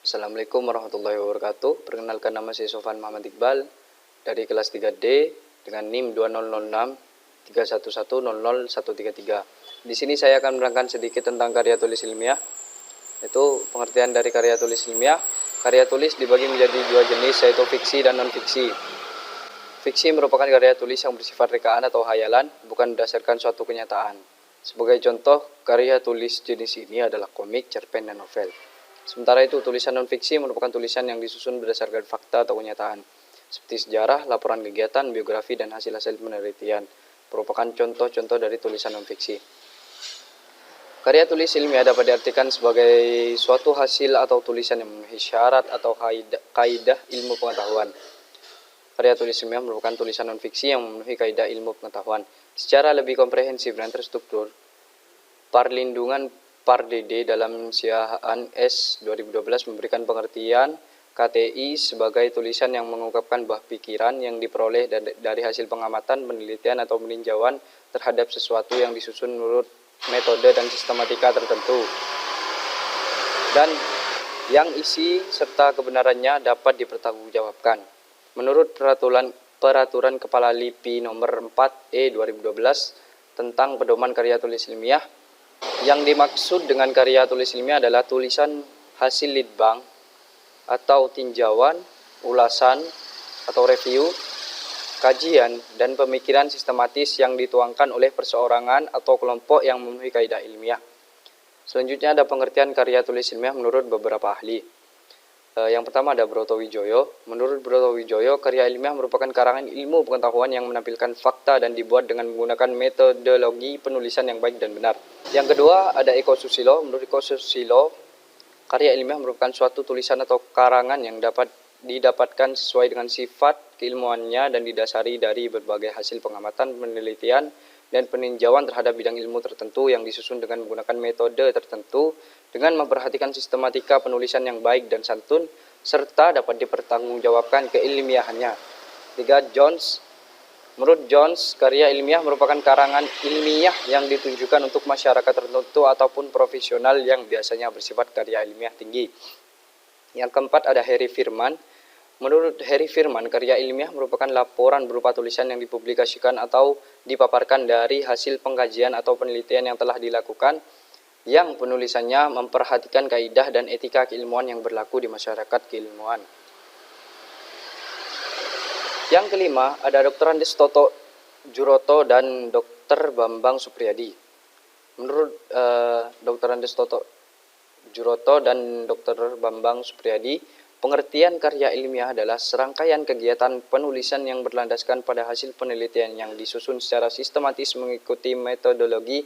Assalamualaikum warahmatullahi wabarakatuh. Perkenalkan, nama saya Sofan Muhammad Iqbal dari kelas 3D dengan NIM 200631100133. Di sini saya akan menerangkan sedikit tentang karya tulis ilmiah. Itu pengertian dari karya tulis ilmiah. Karya tulis dibagi menjadi dua jenis, yaitu fiksi dan non-fiksi. Fiksi merupakan karya tulis yang bersifat rekaan atau hayalan, bukan berdasarkan suatu kenyataan. Sebagai contoh, karya tulis jenis ini adalah komik, cerpen, dan novel. Sementara itu, tulisan non-fiksi merupakan tulisan yang disusun berdasarkan fakta atau kenyataan, seperti sejarah, laporan kegiatan, biografi, dan hasil-hasil penelitian, merupakan contoh-contoh dari tulisan non-fiksi. Karya tulis ilmiah dapat diartikan sebagai suatu hasil atau tulisan yang memenuhi syarat atau kaidah ilmu pengetahuan. Karya tulis ilmiah merupakan tulisan non-fiksi yang memenuhi kaidah ilmu pengetahuan. Secara lebih komprehensif dan terstruktur, Perlindungan PARDD dalam Siahaan S 2012 memberikan pengertian KTI sebagai tulisan yang mengungkapkan buah pikiran yang diperoleh dari hasil pengamatan, penelitian, atau peninjauan terhadap sesuatu yang disusun menurut metode dan sistematika tertentu, dan yang isi serta kebenarannya dapat dipertanggungjawabkan. Menurut Peraturan Kepala LIPI Nomor 4 E/2012 tentang pedoman karya tulis ilmiah, yang dimaksud dengan karya tulis ilmiah adalah tulisan hasil litbang atau tinjauan, ulasan atau review, kajian, dan pemikiran sistematis yang dituangkan oleh perseorangan atau kelompok yang memenuhi kaidah ilmiah. Selanjutnya ada pengertian karya tulis ilmiah menurut beberapa ahli. Yang pertama ada Broto Wijoyo. Menurut Broto Wijoyo, karya ilmiah merupakan karangan ilmu pengetahuan yang menampilkan fakta dan dibuat dengan menggunakan metodologi penulisan yang baik dan benar. Yang kedua ada Eko Susilo. Menurut Eko Susilo, karya ilmiah merupakan suatu tulisan atau karangan yang dapat didapatkan sesuai dengan sifat keilmuannya dan didasari dari berbagai hasil pengamatan, penelitian, dan peninjauan terhadap bidang ilmu tertentu yang disusun dengan menggunakan metode tertentu dengan memperhatikan sistematika penulisan yang baik dan santun, serta dapat dipertanggungjawabkan keilmiahannya. 3. Jones. Menurut Jones, karya ilmiah merupakan karangan ilmiah yang ditunjukkan untuk masyarakat tertentu ataupun profesional yang biasanya bersifat karya ilmiah tinggi. Yang keempat ada Harry Firman. Menurut Harry Firman, karya ilmiah merupakan laporan berupa tulisan yang dipublikasikan atau dipaparkan dari hasil pengkajian atau penelitian yang telah dilakukan, yang penulisannya memperhatikan kaidah dan etika keilmuan yang berlaku di masyarakat keilmuan. Yang kelima, ada Dr. Andes Toto Juroto dan Dr. Bambang Supriyadi. Menurut Dr. Andes Toto Juroto dan Dr. Bambang Supriyadi, pengertian karya ilmiah adalah serangkaian kegiatan penulisan yang berlandaskan pada hasil penelitian yang disusun secara sistematis mengikuti metodologi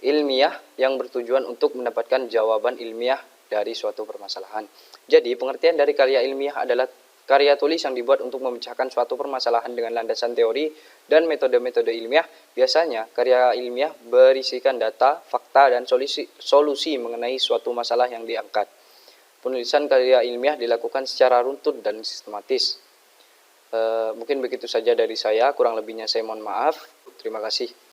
ilmiah yang bertujuan untuk mendapatkan jawaban ilmiah dari suatu permasalahan. Jadi, pengertian dari karya ilmiah adalah karya tulis yang dibuat untuk memecahkan suatu permasalahan dengan landasan teori dan metode-metode ilmiah. Biasanya, karya ilmiah berisikan data, fakta, dan solusi mengenai suatu masalah yang diangkat. Penulisan karya ilmiah dilakukan secara runtut dan sistematis. Mungkin begitu saja dari saya, kurang lebihnya saya mohon maaf. Terima kasih.